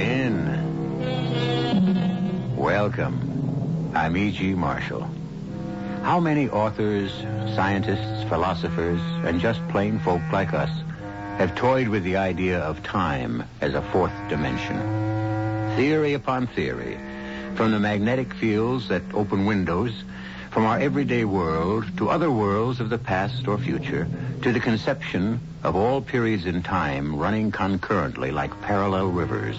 in. Welcome. I'm E.G. Marshall. How many authors, scientists, philosophers, and just plain folk like us have toyed with the idea of time as a fourth dimension? Theory upon theory, from the magnetic fields that open windows, from our everyday world to other worlds of the past or future, to the conception of all periods in time running concurrently like parallel rivers.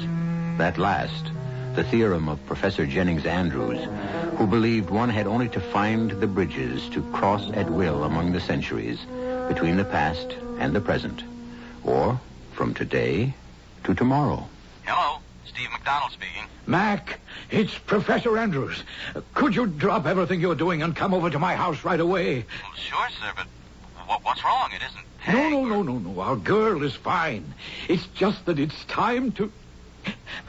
That last, the theorem of Professor Jennings Andrews, who believed one had only to find the bridges to cross at will among the centuries between the past and the present, or from today to tomorrow. Hello, Steve McDonald speaking. Mac, it's Professor Andrews. Could you drop everything you're doing and come over to my house right away? Well, sure, sir, but what's wrong? It isn't Peg. No. Our girl is fine. It's just that it's time to...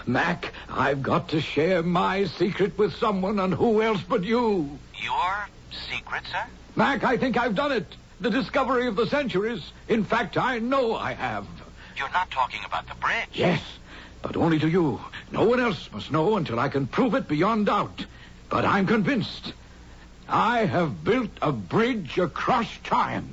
Mac, I've got to share my secret with someone, and who else but you? Your secret, sir? Mac, I think I've done it. The discovery of the centuries. In fact, I know I have. You're not talking about the bridge. Yes, but only to you. No one else must know until I can prove it beyond doubt. But I'm convinced. I have built a bridge across time.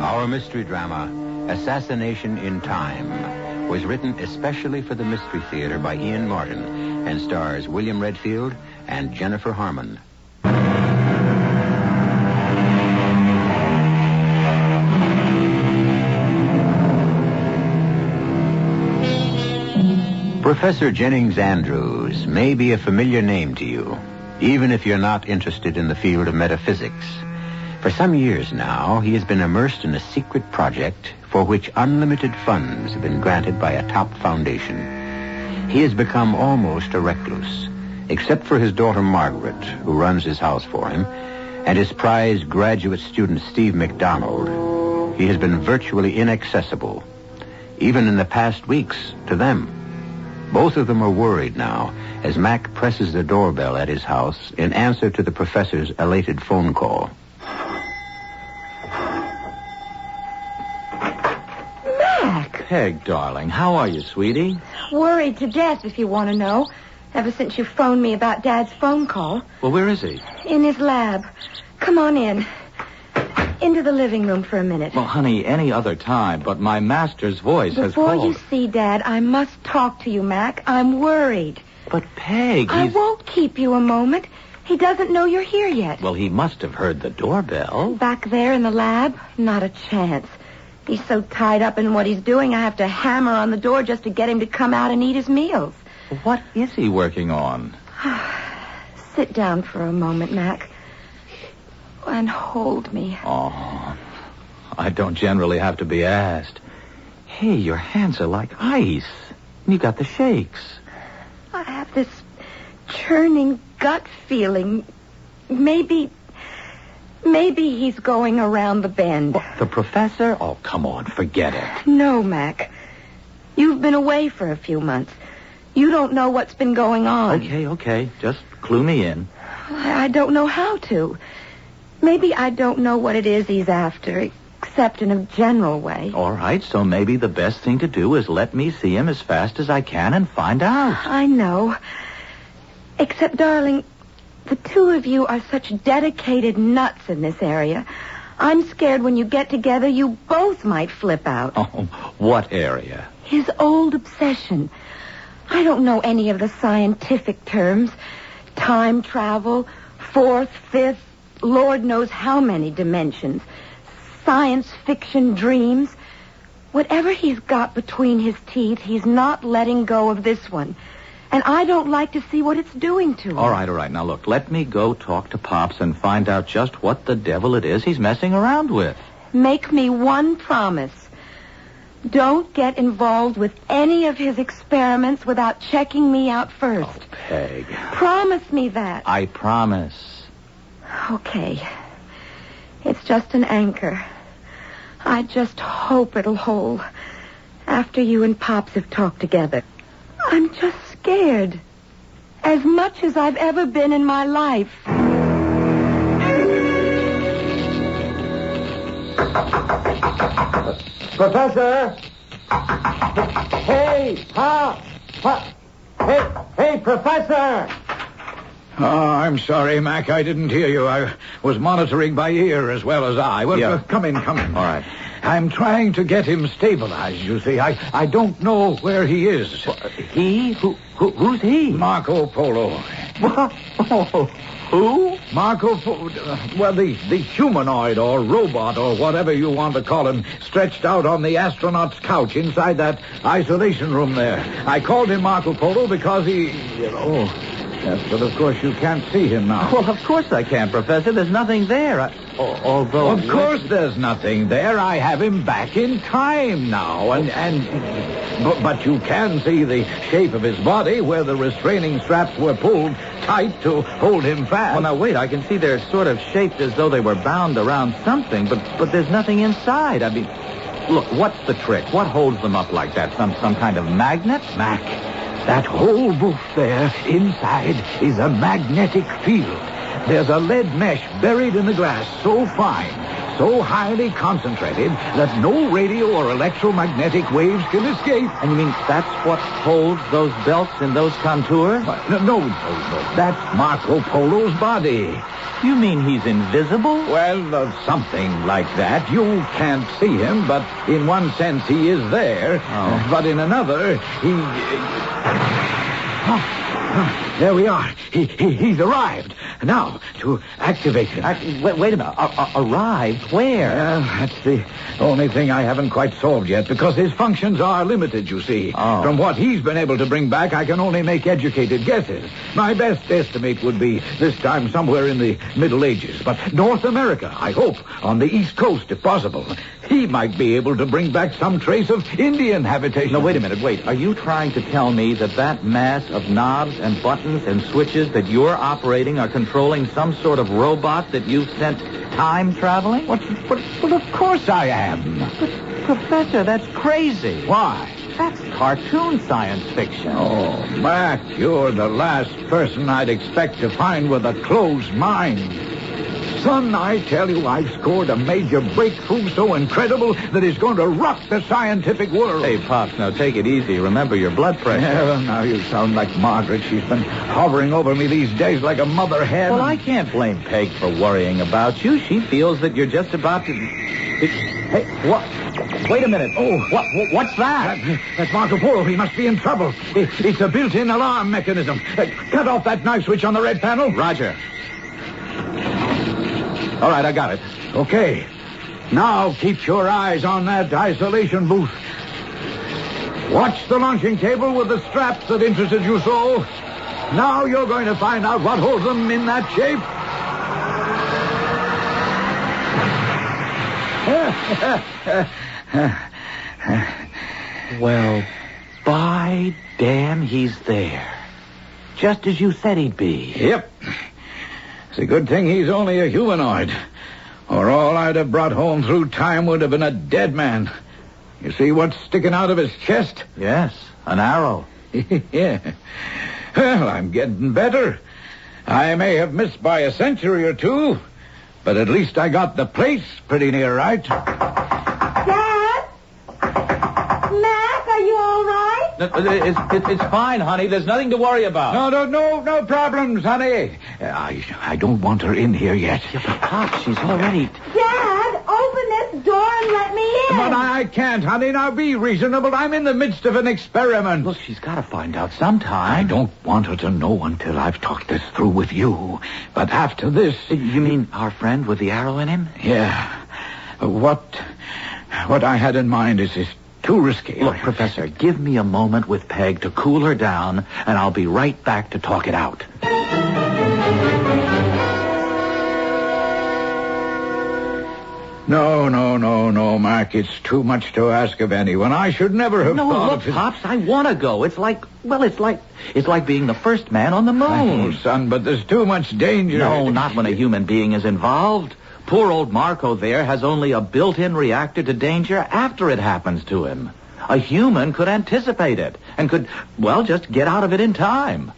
Our mystery drama, Assassination in Time, was written especially for the Mystery Theater by Ian Martin and stars William Redfield and Jennifer Harmon. Professor Jennings Andrews may be a familiar name to you, even if you're not interested in the field of metaphysics. For some years now, he has been immersed in a secret project for which unlimited funds have been granted by a top foundation. He has become almost a recluse, except for his daughter Margaret, who runs his house for him, and his prized graduate student Steve McDonald. He has been virtually inaccessible, even in the past weeks, to them. Both of them are worried now as Mac presses the doorbell at his house in answer to the professor's elated phone call. Peg, darling, how are you, sweetie? Worried to death, if you want to know, ever since you phoned me about Dad's phone call. Well, where is he? In his lab. Come on in. Into the living room for a minute. Well, honey, any other time, but my master's voice has called. Before you see Dad, I must talk to you, Mac. I'm worried. But, Peg, I won't keep you a moment. He doesn't know you're here yet. Well, he must have heard the doorbell. Back there in the lab? Not a chance. He's so tied up in what he's doing, I have to hammer on the door just to get him to come out and eat his meals. What is he working on? Sit down for a moment, Mac. And hold me. Oh, I don't generally have to be asked. Hey, your hands are like ice. And you got the shakes. I have this churning gut feeling. Maybe he's going around the bend. What, the professor? Oh, come on, forget it. No, Mac. You've been away for a few months. You don't know what's been going on. Okay. Just clue me in. I don't know how to. Maybe I don't know what it is he's after, except in a general way. All right, so maybe the best thing to do is let me see him as fast as I can and find out. I know. Except, darling, the two of you are such dedicated nuts in this area. I'm scared when you get together, you both might flip out. Oh, what area? His old obsession. I don't know any of the scientific terms. Time travel, fourth, fifth, Lord knows how many dimensions. Science fiction dreams. Whatever he's got between his teeth, he's not letting go of this one. And I don't like to see what it's doing to him. All right. Now, look, let me go talk to Pops and find out just what the devil it is he's messing around with. Make me one promise. Don't get involved with any of his experiments without checking me out first. Oh, Peg. Promise me that. I promise. Okay. It's just an anchor. I just hope it'll hold after you and Pops have talked together. I'm just scared. As much as I've ever been in my life. Professor! Hey, Hey, Professor! Oh, I'm sorry, Mac. I didn't hear you. I was monitoring by ear as well as eye. Well, Yeah. Come in. All right. I'm trying to get him stabilized, you see. I don't know where he is. He? Who's he? Marco Polo. Who? Marco Polo. Well, the humanoid or robot or whatever you want to call him stretched out on the astronaut's couch inside that isolation room there. I called him Marco Polo because he... Yes, but of course you can't see him now. Well, of course I can, Professor. There's nothing there. Although... Of course there's nothing there. I have him back in time now. But you can see the shape of his body where the restraining straps were pulled tight to hold him fast. Well, now, wait. I can see they're sort of shaped as though they were bound around something, but there's nothing inside. I mean, look, what's the trick? What holds them up like that? Some kind of magnet? Mac, that whole booth there inside is a magnetic field. There's a lead mesh buried in the glass so fine, so highly concentrated that no radio or electromagnetic waves can escape. And you mean that's what holds those belts in those contours? No. That's Marco Polo's body. You mean he's invisible? Well, something like that. You can't see him, but in one sense he is there. Oh. But in another, he... There we are. He's arrived. Now, to activate him. Wait a minute. Arrived? Where? That's the only thing I haven't quite solved yet, because his functions are limited, you see. Oh. From what he's been able to bring back, I can only make educated guesses. My best estimate would be this time somewhere in the Middle Ages. But North America, I hope, on the East Coast, if possible. He might be able to bring back some trace of Indian habitation. No, wait a minute. Wait. Are you trying to tell me that mass of knobs and buttons and switches that you're operating are controlling some sort of robot that you've sent time traveling? But of course I am. But, Professor, that's crazy. Why? That's cartoon science fiction. Oh, Mac, you're the last person I'd expect to find with a closed mind. Son, I tell you, I've scored a major breakthrough so incredible that it's going to rock the scientific world. Hey, Pops, now take it easy. Remember your blood pressure. Yeah, well, now you sound like Margaret. She's been hovering over me these days like a mother hen. Well, I can't blame Peg for worrying about you. She feels that you're just about to... Hey, what? Wait a minute. Oh, what's that? That's Marco Polo. He must be in trouble. It's a built-in alarm mechanism. Cut off that knife switch on the red panel. Roger. All right, I got it. Okay. Now keep your eyes on that isolation booth. Watch the launching table with the straps that interested you so. Now you're going to find out what holds them in that shape. Well, by damn, he's there. Just as you said he'd be. Yep. It's a good thing he's only a humanoid. Or all I'd have brought home through time would have been a dead man. You see what's sticking out of his chest? Yes, an arrow. Yeah. Well, I'm getting better. I may have missed by a century or two, but at least I got the place pretty near right. Dad? Mac, are you all right? It's fine, honey. There's nothing to worry about. No problems, honey. I don't want her in here yet. Yeah, but Pop, she's already... Dad, open this door and let me in. But I can't, honey. Now be reasonable. I'm in the midst of an experiment. Look, she's got to find out sometime. I don't want her to know until I've talked this through with you. But after this... You mean our friend with the arrow in him? Yeah. What I had in mind is too risky. Look, Professor, give me a moment with Peg to cool her down, and I'll be right back to talk it out. No, Mark. It's too much to ask of anyone. I should never have thought look, of it. Pops, I want to go. It's like being the first man on the moon. Oh, son, but there's too much danger. No, not when a human being is involved. Poor old Marco there has only a built-in reactor to danger after it happens to him. A human could anticipate it and could, just get out of it in time.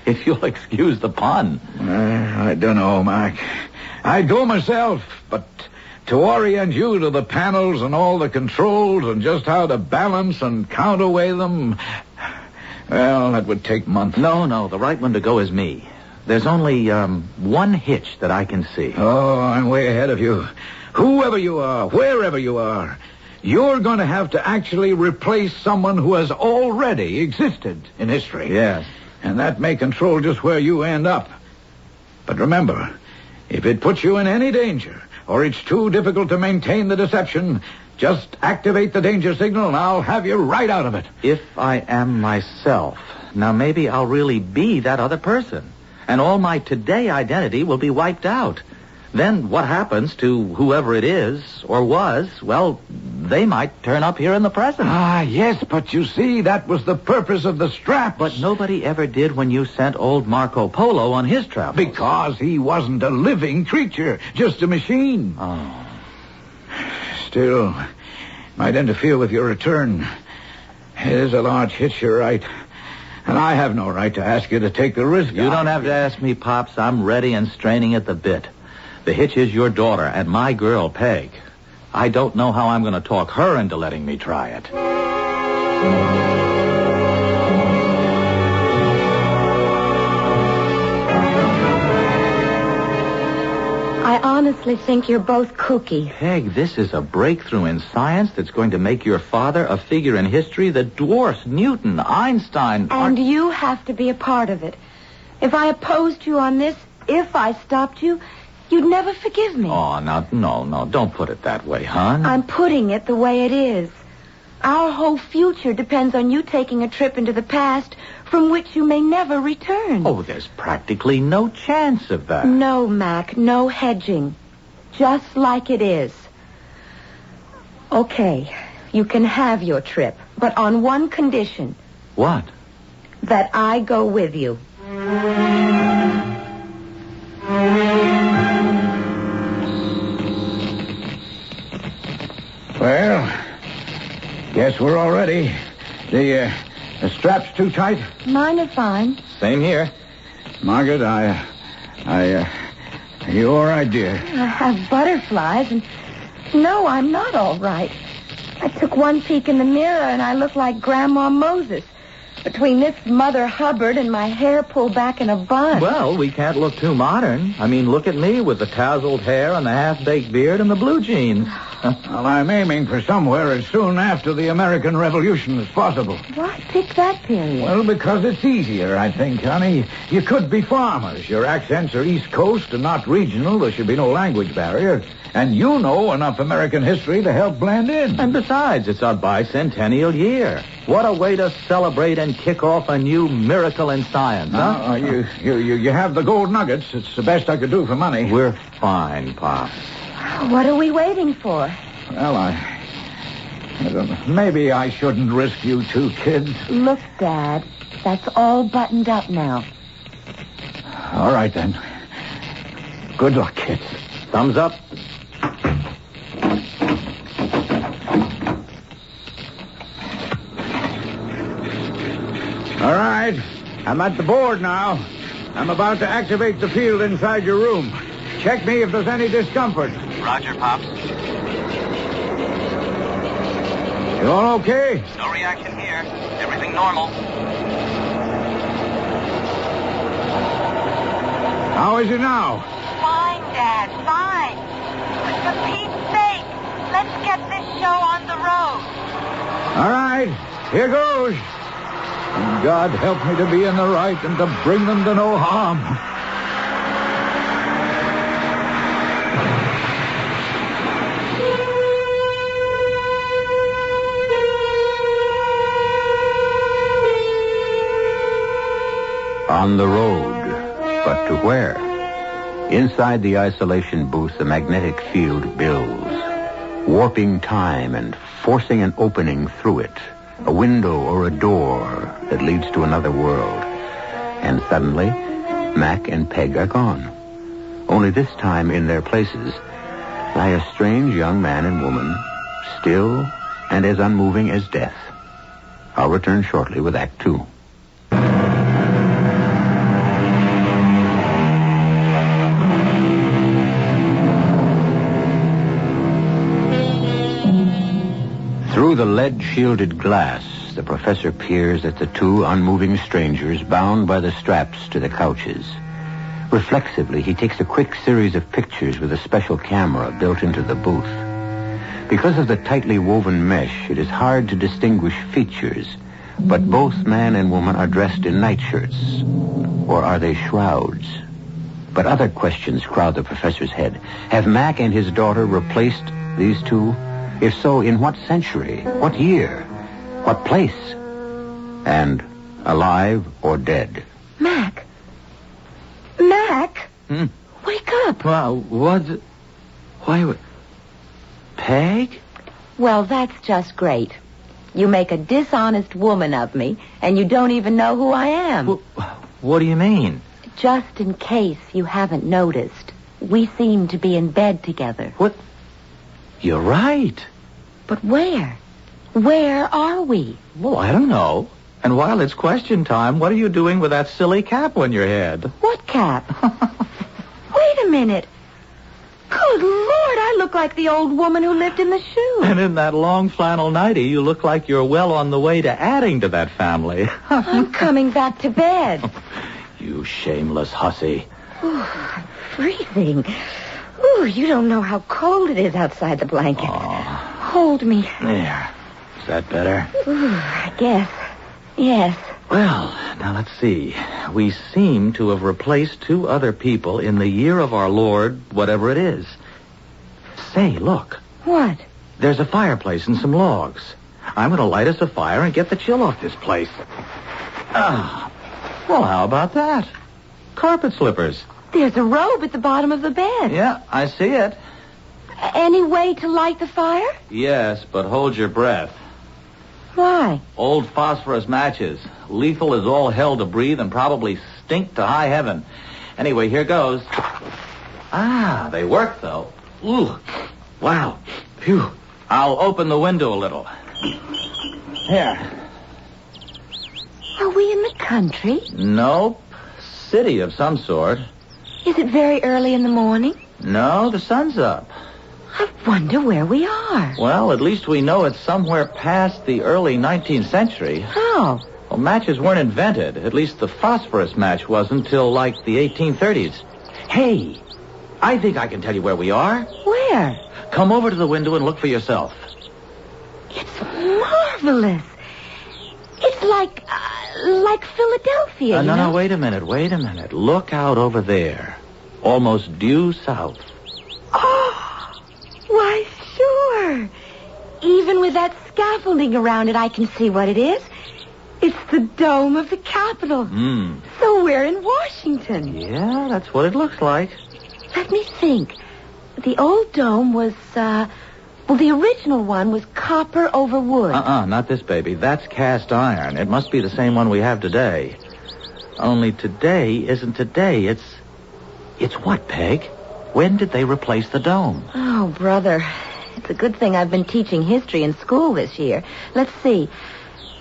If you'll excuse the pun. I don't know, Mark. I'd go myself, but to orient you to the panels and all the controls and just how to balance and counterweigh them, well, that would take months. No, the right one to go is me. There's only one hitch that I can see. Oh, I'm way ahead of you. Whoever you are, wherever you are, you're going to have to actually replace someone who has already existed in history. Yes. And that may control just where you end up. But remember, if it puts you in any danger, or it's too difficult to maintain the deception, just activate the danger signal and I'll have you right out of it. If I am myself, now maybe I'll really be that other person. And all my today identity will be wiped out. Then what happens to whoever it is, or was, well, they might turn up here in the present. Ah, yes, but you see, that was the purpose of the straps. But nobody ever did when you sent old Marco Polo on his travels. Because he wasn't a living creature, just a machine. Oh. Still, might interfere with your return. It is a large hitch, you're right. And I have no right to ask you to take the risk. You don't have to ask me, Pops. I'm ready and straining at the bit. The hitch is your daughter and my girl, Peg. I don't know how I'm going to talk her into letting me try it. I honestly think you're both kooky. Peg, this is a breakthrough in science that's going to make your father a figure in history that dwarfs Newton, Einstein... And you have to be a part of it. If I opposed you on this, if I stopped you, you'd never forgive me. Oh, now, no, don't put it that way, hon. I'm putting it the way it is. Our whole future depends on you taking a trip into the past from which you may never return. Oh, there's practically no chance of that. No, Mac, no hedging. Just like it is. Okay, you can have your trip, but on one condition. What? That I go with you. Well, guess we're all ready. The straps too tight? Mine are fine. Same here. Margaret, you all right, dear? I have butterflies, and no, I'm not all right. I took one peek in the mirror, and I look like Grandma Moses. Between this Mother Hubbard and my hair pulled back in a bun. Well, we can't look too modern. I mean, look at me with the tousled hair and the half-baked beard and the blue jeans. Well, I'm aiming for somewhere as soon after the American Revolution as possible. Why pick that period? Well, because it's easier, I think, honey. You could be farmers. Your accents are East Coast and not regional. There should be no language barrier. And you know enough American history to help blend in. And besides, it's our bicentennial year. What a way to celebrate and kick off a new miracle in science, huh? You have the gold nuggets. It's the best I could do for money. We're fine, Pop. What are we waiting for? Well, I don't know. Maybe I shouldn't risk you two kids. Look, Dad, that's all buttoned up now. All right, then. Good luck, kids. Thumbs up. All right. I'm at the board now. I'm about to activate the field inside your room. Check me if there's any discomfort. Roger, Pops. You all okay? No reaction here. Everything normal. How is it now? Fine, Dad, fine. But for Pete's sake, let's get this show on the road. All right. Here goes. And God help me to be in the right and to bring them to no harm. On the road, but to where? Inside the isolation booth, the magnetic field builds, warping time and forcing an opening through it, a window or a door that leads to another world. And suddenly, Mac and Peg are gone. Only this time, in their places, lie a strange young man and woman, still and as unmoving as death. I'll return shortly with Act 2. Through the lead-shielded glass, the professor peers at the two unmoving strangers bound by the straps to the couches. Reflexively, he takes a quick series of pictures with a special camera built into the booth. Because of the tightly woven mesh, it is hard to distinguish features, but both man and woman are dressed in nightshirts. Or are they shrouds? But other questions crowd the professor's head. Have Mac and his daughter replaced these two? If so, in what century? What year? What place? And alive or dead? Mac! Mac! Wake up! Well, why... Peg? Well, that's just great. You make a dishonest woman of me, and you don't even know who I am. What do you mean? Just in case you haven't noticed, we seem to be in bed together. What? You're right. But where? Where are we? Well, I don't know. And while it's question time, what are you doing with that silly cap on your head? What cap? Wait a minute. Good Lord, I look like the old woman who lived in the shoe. And in that long flannel nightie, you look like you're well on the way to adding to that family. I'm coming back to bed. You shameless hussy. Ooh, I'm freezing. Ooh, you don't know how cold it is outside the blanket. Hold me. There. Is that better? Ooh, I guess. Yes. Well, now let's see. We seem to have replaced two other people in the year of our Lord, whatever it is. Say, look. What? There's a fireplace and some logs. I'm going to light us a fire and get the chill off this place. Well, how about that? Carpet slippers. There's a robe at the bottom of the bed. Yeah, I see it. Any way to light the fire? Yes, but hold your breath. Why? Old phosphorus matches. Lethal as all hell to breathe and probably stink to high heaven. Anyway, here goes. They work, though. Ooh. Wow. Phew. I'll open the window a little. Here. Are we in the country? Nope. City of some sort. Is it very early in the morning? No, the sun's up. I wonder where we are. Well, at least we know it's somewhere past the early 19th century. How? Well, matches weren't invented. At least the phosphorus match wasn't till like the 1830s. Hey, I think I can tell you where we are. Where? Come over to the window and look for yourself. It's marvelous. It's like Philadelphia, you know? No, wait a minute. Look out over there. Almost due south. Oh, why, sure. Even with that scaffolding around it, I can see what it is. It's the dome of the Capitol. So we're in Washington. Yeah, that's what it looks like. Let me think. The old dome was, the original one was copper over wood. Not this baby. That's cast iron. It must be the same one we have today. Only today isn't today. It's what, Peg? When did they replace the dome? Oh, brother. It's a good thing I've been teaching history in school this year. Let's see.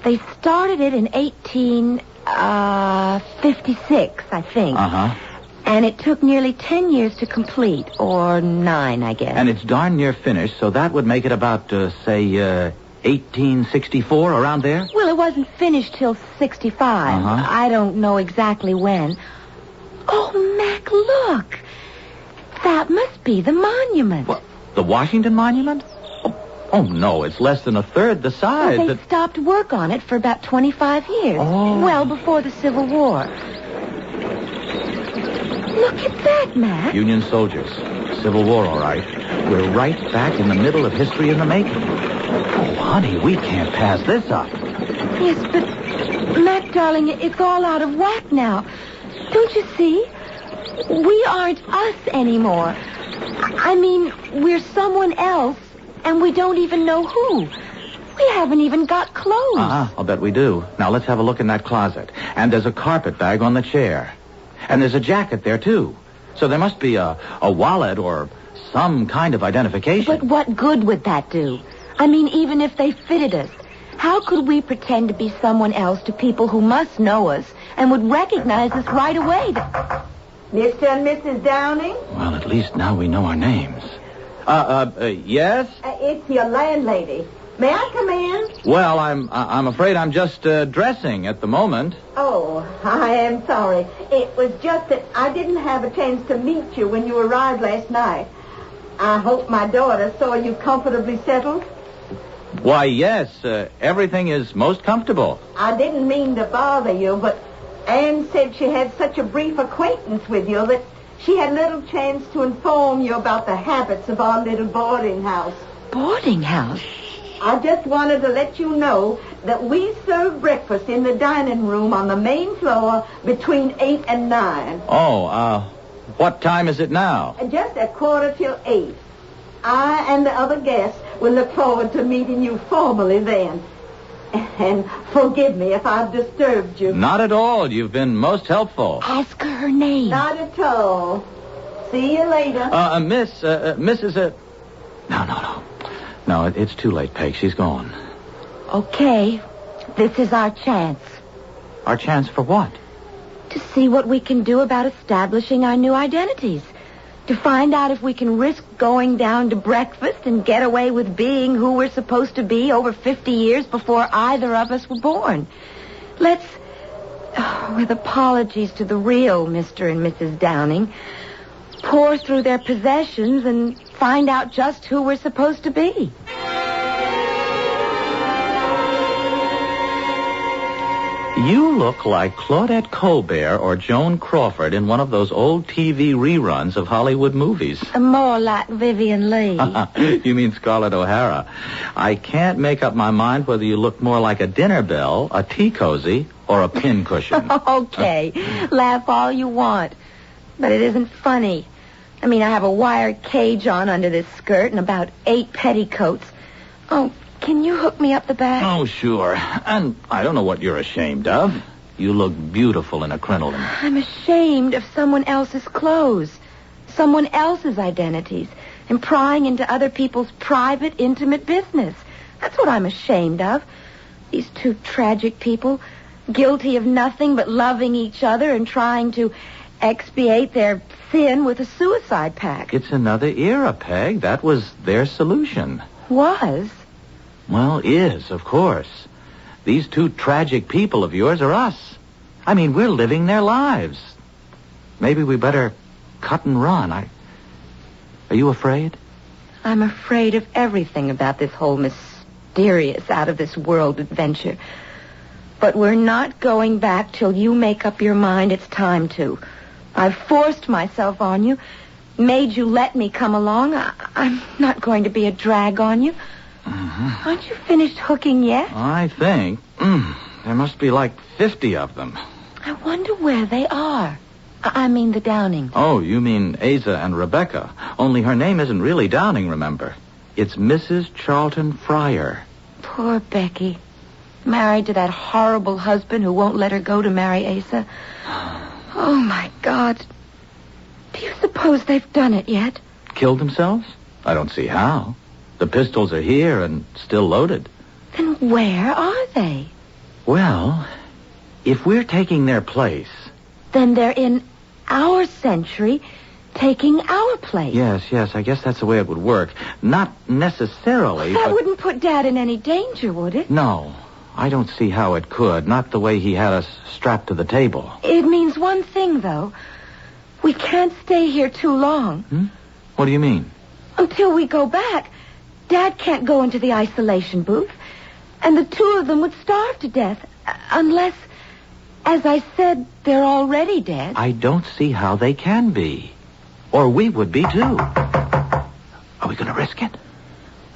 They started it in 1856, I think. And it took nearly 10 years to complete, or 9, I guess. And it's darn near finished, so that would make it about, say, 1864, around there? Well, it wasn't finished till 65. I don't know exactly when. Oh, Mac, look. That must be the monument. What? The Washington Monument? Oh, no, it's less than a third the size. Well, they stopped work on it for about 25 years. Well before the Civil War. Look at that, Mac. Union soldiers. Civil War, all right. We're right back in the middle of history in the making. Oh, honey, we can't pass this up. Yes, but, Mac, darling, it's all out of whack now. Don't you see? We aren't us anymore. I mean, we're someone else, and we don't even know who. We haven't even got clothes. I'll bet we do. Now, let's have a look in that closet. And there's a carpet bag on the chair. And there's a jacket there, too. So there must be a wallet or some kind of identification. But what good would that do? I mean, even if they fitted us, how could we pretend to be someone else to people who must know us and would recognize us right away? Mr. and Mrs. Downing? Well, at least now we know our names. Yes? It's your landlady. May I come in? Well, I'm afraid I'm just dressing at the moment. Oh, I am sorry. It was just that I didn't have a chance to meet you when you arrived last night. I hope my daughter saw you comfortably settled. Why, yes, everything is most comfortable. I didn't mean to bother you, but Anne said she had such a brief acquaintance with you that she had little chance to inform you about the habits of our little boarding house. Boarding house? I just wanted to let you know that we serve breakfast in the dining room on the main floor between 8 and 9. Oh, what time is it now? Just 7:45. I and the other guests will look forward to meeting you formally then. And forgive me if I've disturbed you. Not at all. You've been most helpful. Ask her name. Not at all. See you later. Mrs. No, it's too late, Peg. She's gone. Okay. This is our chance. Our chance for what? To see what we can do about establishing our new identities. To find out if we can risk going down to breakfast and get away with being who we're supposed to be over 50 years before either of us were born. Let's, with apologies to the real Mr. and Mrs. Downing, pour through their possessions and find out just who we're supposed to be. You look like Claudette Colbert or Joan Crawford in one of those old TV reruns of Hollywood movies. More like Vivian Lee. You mean Scarlett O'Hara. I can't make up my mind whether you look more like a dinner bell, a tea cozy, or a pincushion. Okay, laugh all you want. But it isn't funny. I mean, I have a wire cage on under this skirt and about 8 petticoats. Oh, can you hook me up the back? Oh, sure. And I don't know what you're ashamed of. You look beautiful in a crinoline. I'm ashamed of someone else's clothes, someone else's identities, and prying into other people's private, intimate business. That's what I'm ashamed of. These two tragic people, guilty of nothing but loving each other and trying to expiate their sin with a suicide pact. It's another era, Peg. That was their solution. Was? Well, is, of course. These two tragic people of yours are us. I mean, we're living their lives. Maybe we better cut and run. Are you afraid? I'm afraid of everything about this whole mysterious, out-of-this-world adventure. But we're not going back till you make up your mind it's time to. I've forced myself on you, made you let me come along. I'm not going to be a drag on you. Mm-hmm. Aren't you finished hooking yet? I think. There must be like 50 of them. I wonder where they are. I mean the Downing. Oh, you mean Asa and Rebecca. Only her name isn't really Downing, remember. It's Mrs. Charlton Fryer. Poor Becky. Married to that horrible husband who won't let her go to marry Asa. Oh, my God. Do you suppose they've done it yet? Killed themselves? I don't see how. The pistols are here and still loaded. Then where are they? Well, if we're taking their place... Then they're in our century, taking our place. Yes, I guess that's the way it would work. Not necessarily, That but... wouldn't put Dad in any danger, would it? No, I don't see how it could. Not the way he had us strapped to the table. It means one thing, though. We can't stay here too long. What do you mean? Until we go back, Dad can't go into the isolation booth, and the two of them would starve to death, unless, as I said, they're already dead. I don't see how they can be. Or we would be, too. Are we going to risk it?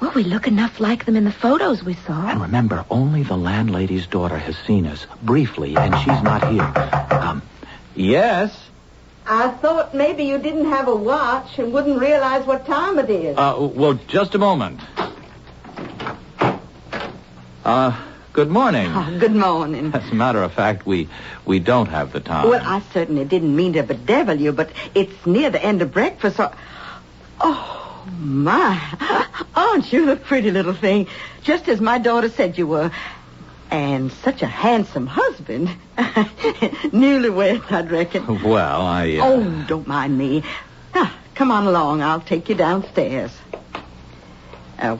Well, we look enough like them in the photos we saw. And remember, only the landlady's daughter has seen us, briefly, and she's not here. Yes? I thought maybe you didn't have a watch and wouldn't realize what time it is. Well, just a moment. Good morning. Oh, good morning. As a matter of fact, we don't have the time. Well, I certainly didn't mean to bedevil you, but it's near the end of breakfast, so... Oh, my. Aren't you the pretty little thing? Just as my daughter said you were. And such a handsome husband. Newlywed, I'd reckon. Well, Oh, don't mind me. Come on along. I'll take you downstairs.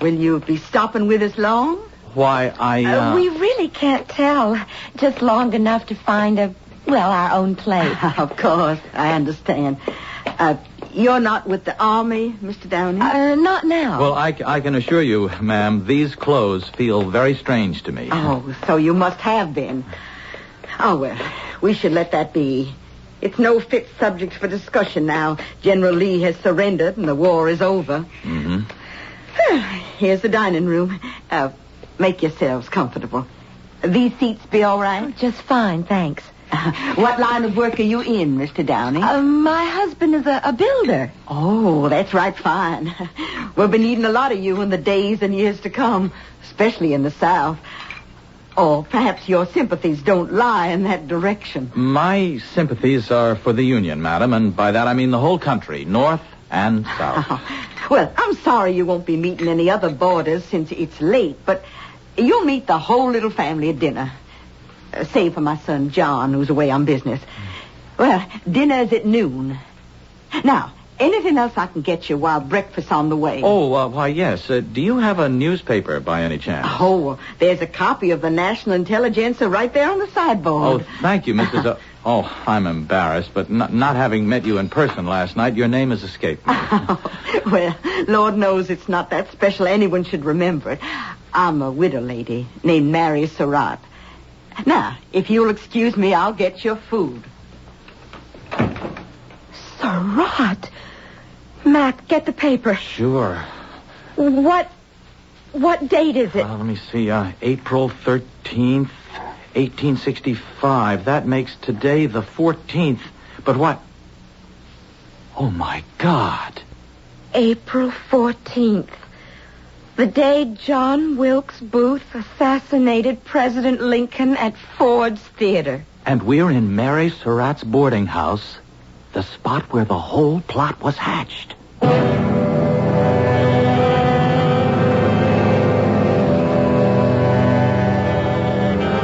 Will you be stopping with us long? Why, We really can't tell. Just long enough to find our own place. Of course, I understand. You're not with the Army, Mr. Downey? Not now. Well, I can assure you, ma'am, these clothes feel very strange to me. Oh, so you must have been. Oh, well, we should let that be. It's no fit subject for discussion now. General Lee has surrendered and the war is over. Mm-hmm. Here's the dining room. Make yourselves comfortable. These seats be all right? Just fine, thanks. What line of work are you in, Mr. Downey? My husband is a builder. Oh, that's right, fine. We'll be needing a lot of you in the days and years to come, especially in the South. Or perhaps your sympathies don't lie in that direction. My sympathies are for the Union, madam, and by that I mean the whole country, North and South. Well, I'm sorry you won't be meeting any other boarders since it's late, but you'll meet the whole little family at dinner. Save for my son, John, who's away on business. Well, dinner's at noon. Now, anything else I can get you while breakfast's on the way? Oh, why, yes. Do you have a newspaper by any chance? Oh, there's a copy of the National Intelligencer right there on the sideboard. Oh, thank you, Mrs. Oh, I'm embarrassed, but not having met you in person last night, your name has escaped me. Well, Lord knows it's not that special anyone should remember it. I'm a widow lady named Mary Surratt. Now, if you'll excuse me, I'll get your food. Surratt. Mac, get the paper. Sure. What date is it? Let me see. April 13th, 1865. That makes today the 14th. But what? Oh, my God. April 14th. The day John Wilkes Booth assassinated President Lincoln at Ford's Theater. And we're in Mary Surratt's boarding house, the spot where the whole plot was hatched.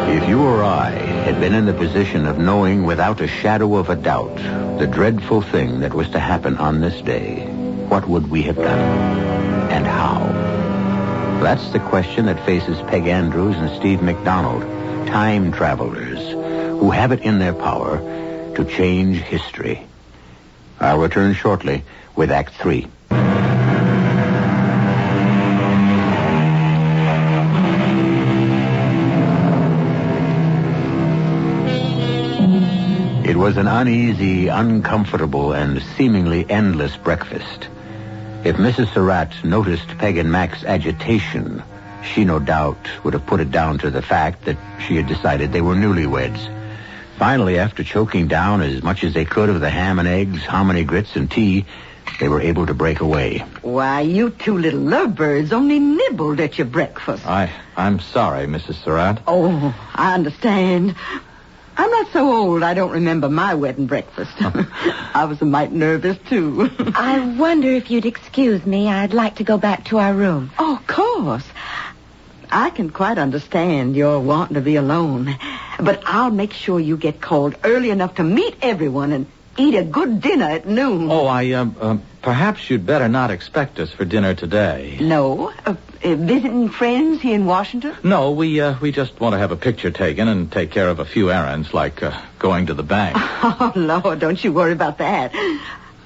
If you or I had been in the position of knowing without a shadow of a doubt the dreadful thing that was to happen on this day, what would we have done? And how? That's the question that faces Peg Andrews and Steve McDonald, time travelers who have it in their power to change history. I'll return shortly with Act 3. It was an uneasy, uncomfortable, and seemingly endless breakfast. If Mrs. Surratt noticed Peg and Mac's agitation, she no doubt would have put it down to the fact that she had decided they were newlyweds. Finally, after choking down as much as they could of the ham and eggs, hominy grits, and tea, they were able to break away. Why, you two little lovebirds only nibbled at your breakfast. I'm sorry, Mrs. Surratt. Oh, I understand. I'm not so old I don't remember my wedding breakfast. I was a mite nervous, too. I wonder if you'd excuse me. I'd like to go back to our room. Oh, of course. I can quite understand your wanting to be alone. But I'll make sure you get called early enough to meet everyone and eat a good dinner at noon. Oh, perhaps you'd better not expect us for dinner today. No? Visiting friends here in Washington? No, we just want to have a picture taken and take care of a few errands, like going to the bank. Oh, Lord, don't you worry about that.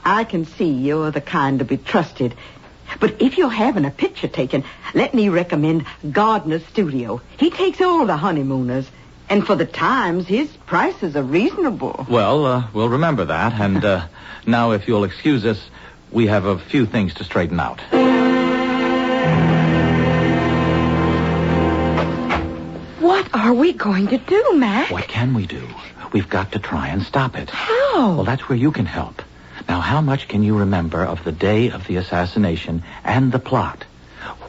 I can see you're the kind to be trusted. But if you're having a picture taken, let me recommend Gardner's Studio. He takes all the honeymooners. And for the times, his prices are reasonable. Well, we'll remember that. And now, if you'll excuse us, we have a few things to straighten out. What are we going to do, Mac? What can we do? We've got to try and stop it. How? Well, that's where you can help. Now, how much can you remember of the day of the assassination and the plot?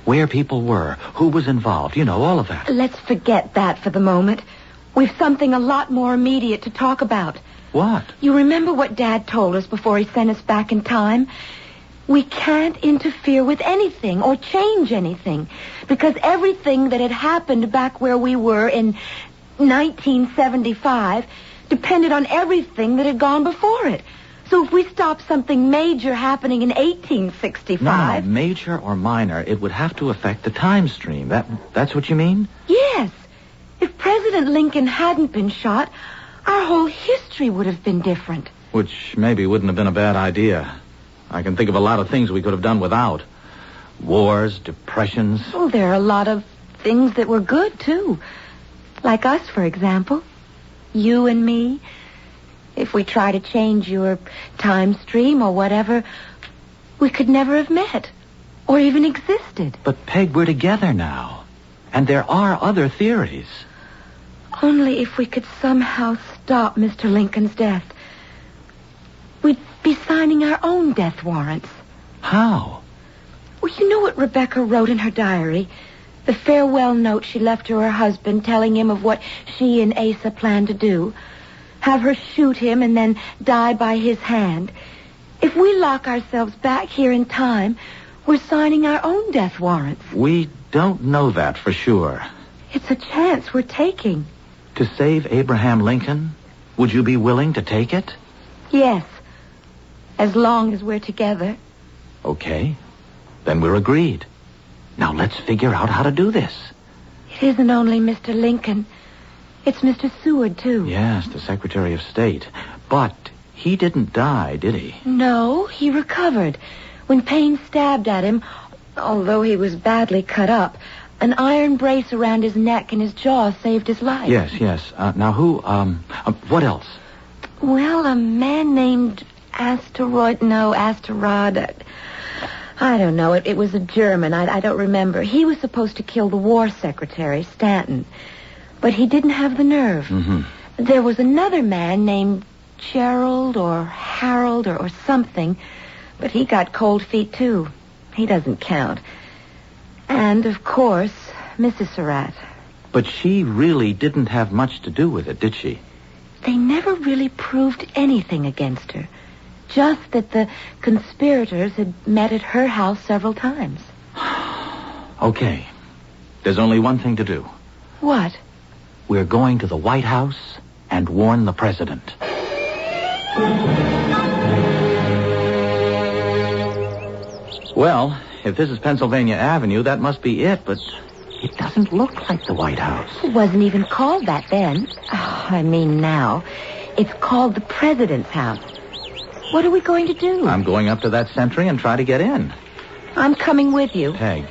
Where people were, who was involved, you know, all of that. Let's forget that for the moment. We've something a lot more immediate to talk about. What? You remember what Dad told us before he sent us back in time? We can't interfere with anything or change anything because everything that had happened back where we were in 1975 depended on everything that had gone before it. So if we stop something major happening in 1865... No, major or minor, it would have to affect the time stream. That's what you mean? Yes. If President Lincoln hadn't been shot, our whole history would have been different. Which maybe wouldn't have been a bad idea. I can think of a lot of things we could have done without. Wars, depressions. Well, there are a lot of things that were good, too. Like us, for example. You and me. If we try to change your time stream or whatever, we could never have met or even existed. But, Peg, we're together now. And there are other theories. Only if we could somehow stop Mr. Lincoln's death. We'd be signing our own death warrants. How? Well, you know what Rebecca wrote in her diary? The farewell note she left to her husband telling him of what she and Asa planned to do. Have her shoot him and then die by his hand. If we lock ourselves back here in time, we're signing our own death warrants. We don't know that for sure. It's a chance we're taking. To save Abraham Lincoln, would you be willing to take it? Yes. As long as we're together. Okay. Then we're agreed. Now let's figure out how to do this. It isn't only Mr. Lincoln. It's Mr. Seward, too. Yes, the Secretary of State. But he didn't die, did he? No, he recovered. When Payne stabbed at him, although he was badly cut up, an iron brace around his neck and his jaw saved his life. Yes. Now who, what else? Well, a man named Asterod. I don't know. It was a German. I don't remember. He was supposed to kill the war secretary, Stanton. But he didn't have the nerve. Mm-hmm. There was another man named Gerald or Harold or something. But he got cold feet, too. He doesn't count. And, of course, Mrs. Surratt. But she really didn't have much to do with it, did she? They never really proved anything against her. Just that the conspirators had met at her house several times. Okay. There's only one thing to do. What? We're going to the White House and warn the president. Well, if this is Pennsylvania Avenue, that must be it, but it doesn't look like the White House. It wasn't even called that then. I mean now. It's called the President's House. What are we going to do? I'm going up to that sentry and try to get in. I'm coming with you. Peg,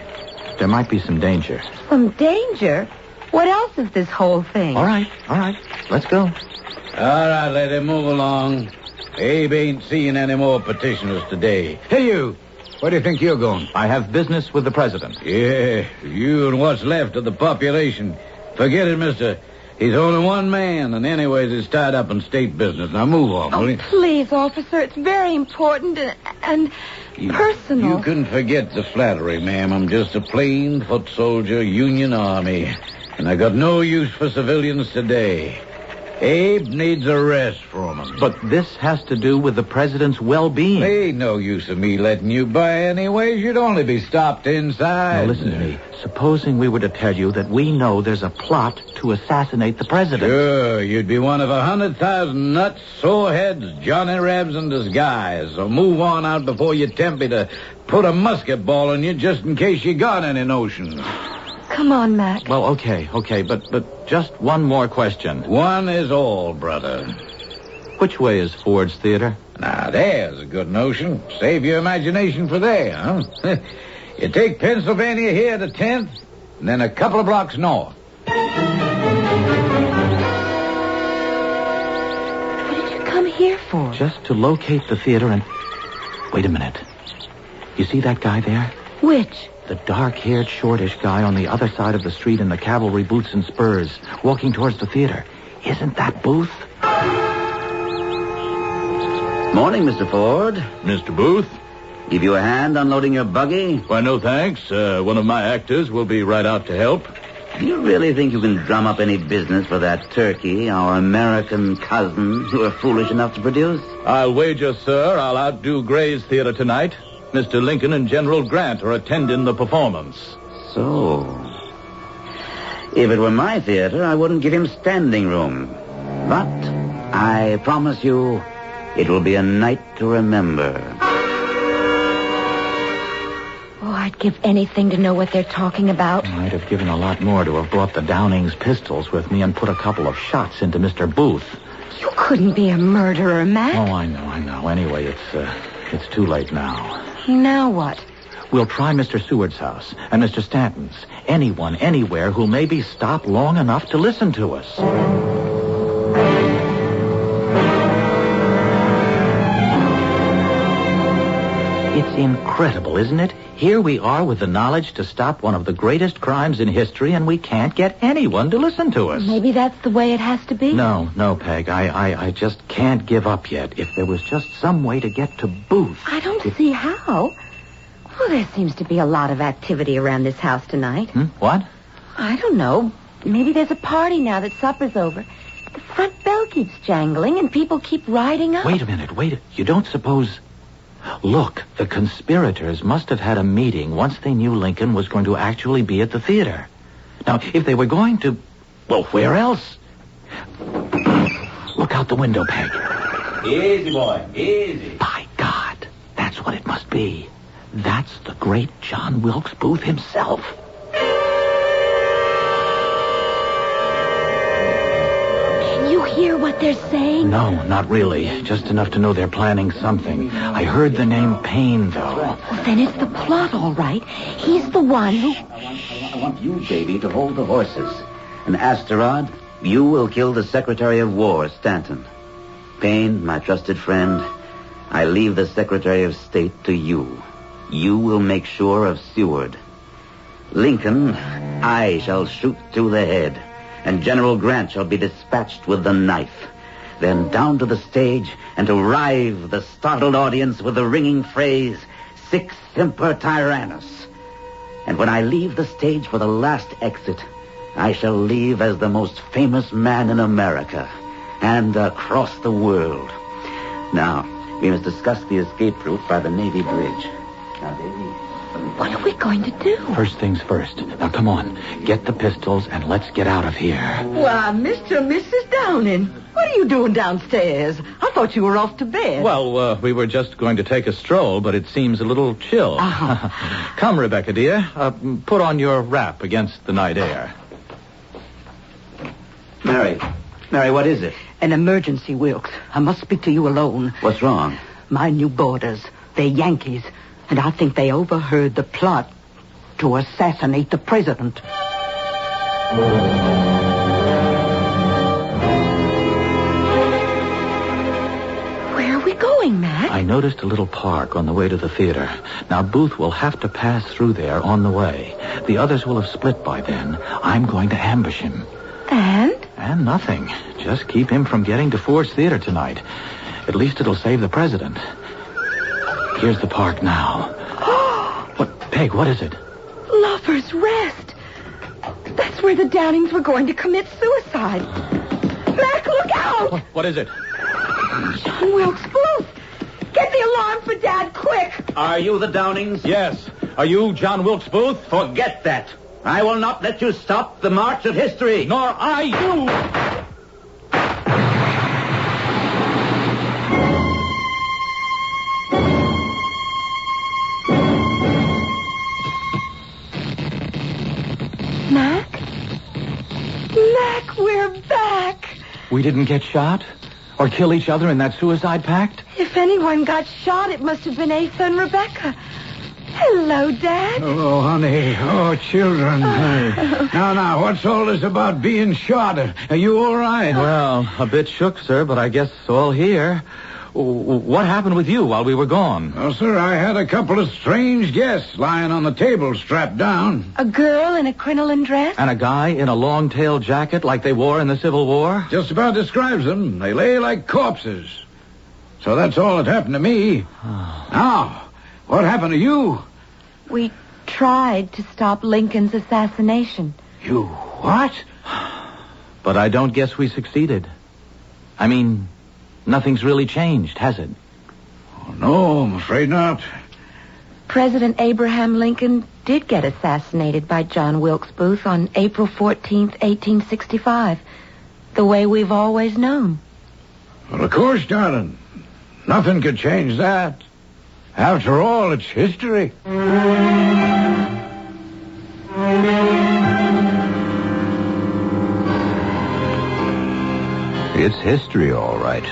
there might be some danger. Some danger? What else is this whole thing? All right. Let's go. All right, lady, move along. Abe ain't seeing any more petitioners today. Hey, you. Where do you think you're going? I have business with the president. Yeah, you and what's left of the population. Forget it, mister. He's only one man, and anyways, he's tied up in state business. Now move on, will you? Please, officer. It's very important and personal. You can forget the flattery, ma'am. I'm just a plain foot soldier, Union Army. And I got no use for civilians today. Abe needs a rest from him. But this has to do with the president's well-being. Ain't no use of me letting you by anyways. You'd only be stopped inside. Now, listen to me. Supposing we were to tell you that we know there's a plot to assassinate the president. Sure, you'd be one of 100,000 nuts, soreheads, Johnny Rebs in disguise. So move on out before you tempt me to put a musket ball in you just in case you got any notions. Come on, Mac. Well, okay, but just one more question. One is all, brother. Which way is Ford's Theater? Now, there's a good notion. Save your imagination for there, huh? You take Pennsylvania here to 10th, and then a couple of blocks north. What did you come here for? Just to locate the theater and... Wait a minute. You see that guy there? Which? The dark-haired, shortish guy on the other side of the street in the cavalry boots and spurs, walking towards the theater. Isn't that Booth? Morning, Mr. Ford. Mr. Booth? Give you a hand unloading your buggy? Why, no thanks. One of my actors will be right out to help. Do you really think you can drum up any business for that turkey, our American cousin, you were foolish enough to produce? I'll wager, sir, I'll outdo Gray's Theater tonight. Mr. Lincoln and General Grant are attending the performance. So, if it were my theater, I wouldn't give him standing room. But I promise you, It will be a night to remember. Oh, I'd give anything to know what they're talking about. I'd have given a lot more to have brought the Downing's pistols with me and put a couple of shots into Mr. Booth. You couldn't be a murderer, Mac. Oh, I know. Anyway, it's too late now. Now what? We'll try Mr. Seward's house and Mr. Stanton's. Anyone, anywhere who'll maybe stop long enough to listen to us. It's incredible, isn't it? Here we are with the knowledge to stop one of the greatest crimes in history, and we can't get anyone to listen to us. Maybe that's the way it has to be. No, Peg. I just can't give up yet. If there was just some way to get to Booth. I don't see how. Well, there seems to be a lot of activity around this house tonight. What? I don't know. Maybe there's a party now that supper's over. The front bell keeps jangling, and people keep riding up. Wait a minute. You don't suppose... Look, the conspirators must have had a meeting once they knew Lincoln was going to actually be at the theater. Now, if they were going to... Well, where else? Look out the window, Peg. Easy, boy. Easy. By God, that's what it must be. That's the great John Wilkes Booth himself. Can you hear what they're saying? No, not really. Just enough to know they're planning something. I heard the name Payne, though. Well, then it's the plot, all right. He's the one who... I want you, baby, to hold the horses. And Asterod, you will kill the Secretary of War, Stanton. Payne, my trusted friend, I leave the Secretary of State to you. You will make sure of Seward. Lincoln, I shall shoot through the head, and General Grant shall be dispatched with the knife. Then down to the stage and to rive the startled audience with the ringing phrase, Sic Semper Tyrannis. And when I leave the stage for the last exit, I shall leave as the most famous man in America and across the world. Now, we must discuss the escape route by the Navy Bridge. Now, baby... What are we going to do? First things first. Now, come on. Get the pistols and let's get out of here. Why, Mr. and Mrs. Downing, what are you doing downstairs? I thought you were off to bed. Well, we were just going to take a stroll, but it seems a little chill. Come, Rebecca, dear. Put on your wrap against the night air. Mary, what is it? An emergency, Wilkes. I must speak to you alone. What's wrong? My new boarders. They're Yankees. And I think they overheard the plot to assassinate the president. Where are we going, Mac? I noticed a little park on the way to the theater. Now, Booth will have to pass through there on the way. The others will have split by then. I'm going to ambush him. And? And nothing. Just keep him from getting to Ford's Theater tonight. At least it'll save the president. Here's the park now. What, Peg, what is it? Lover's Rest. That's where the Downings were going to commit suicide. Mac, look out! What is it? John Wilkes Booth! Get the alarm for Dad, quick! Are you the Downings? Yes. Are you John Wilkes Booth? Forget that. I will not let you stop the march of history. Nor I you. Mac, we're back. We didn't get shot? Or kill each other in that suicide pact? If anyone got shot, it must have been Asa and Rebecca. Hello, Dad. Oh, honey. Oh, children. Now, what's all this about being shot? Are you all right? Well, a bit shook, sir, but I guess all here. What happened with you while we were gone? Oh, sir, I had a couple of strange guests lying on the table strapped down. A girl in a crinoline dress? And a guy in a long-tailed jacket like they wore in the Civil War? Just about describes them. They lay like corpses. So that's all that happened to me. Now, what happened to you? We tried to stop Lincoln's assassination. You what? But I don't guess we succeeded. I mean, nothing's really changed, has it? Oh, no, I'm afraid not. President Abraham Lincoln did get assassinated by John Wilkes Booth on April 14th, 1865, the way we've always known. Well, of course, darling. Nothing could change that. After all, it's history. It's history, all right.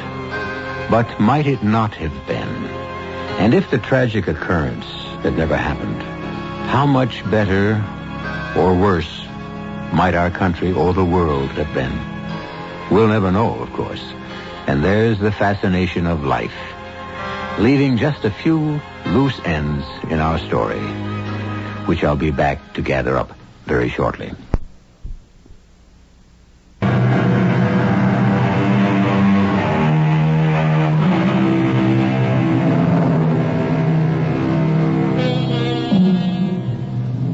But might it not have been? And if the tragic occurrence had never happened, how much better or worse might our country or the world have been? We'll never know, of course. And there's the fascination of life, leaving just a few loose ends in our story, which I'll be back to gather up very shortly.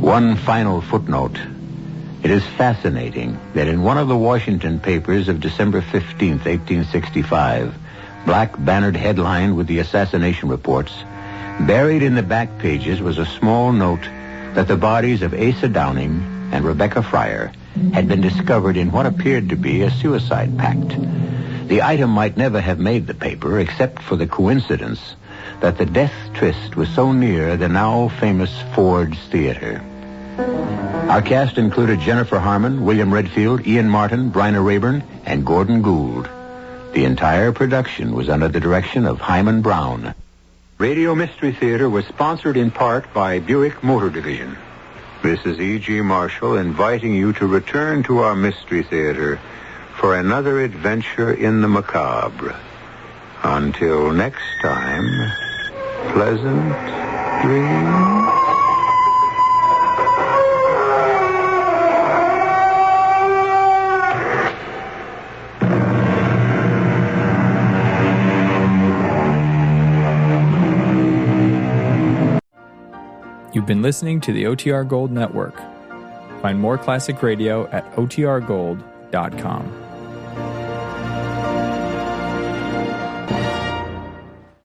One final footnote. It is fascinating that in one of the Washington papers of December 15th, 1865, black bannered headlined with the assassination reports, buried in the back pages was a small note that the bodies of Asa Downing and Rebecca Fryer had been discovered in what appeared to be a suicide pact. The item might never have made the paper except for the coincidence that the death tryst was so near the now famous Ford's Theater. Our cast included Jennifer Harmon, William Redfield, Ian Martin, Bryna Rayburn, and Gordon Gould. The entire production was under the direction of Hyman Brown. Radio Mystery Theater was sponsored in part by Buick Motor Division. This is E.G. Marshall inviting you to return to our Mystery Theater for another adventure in the macabre. Until next time, pleasant dreams. You've been listening to the OTR Gold Network. Find more classic radio at otrgold.com.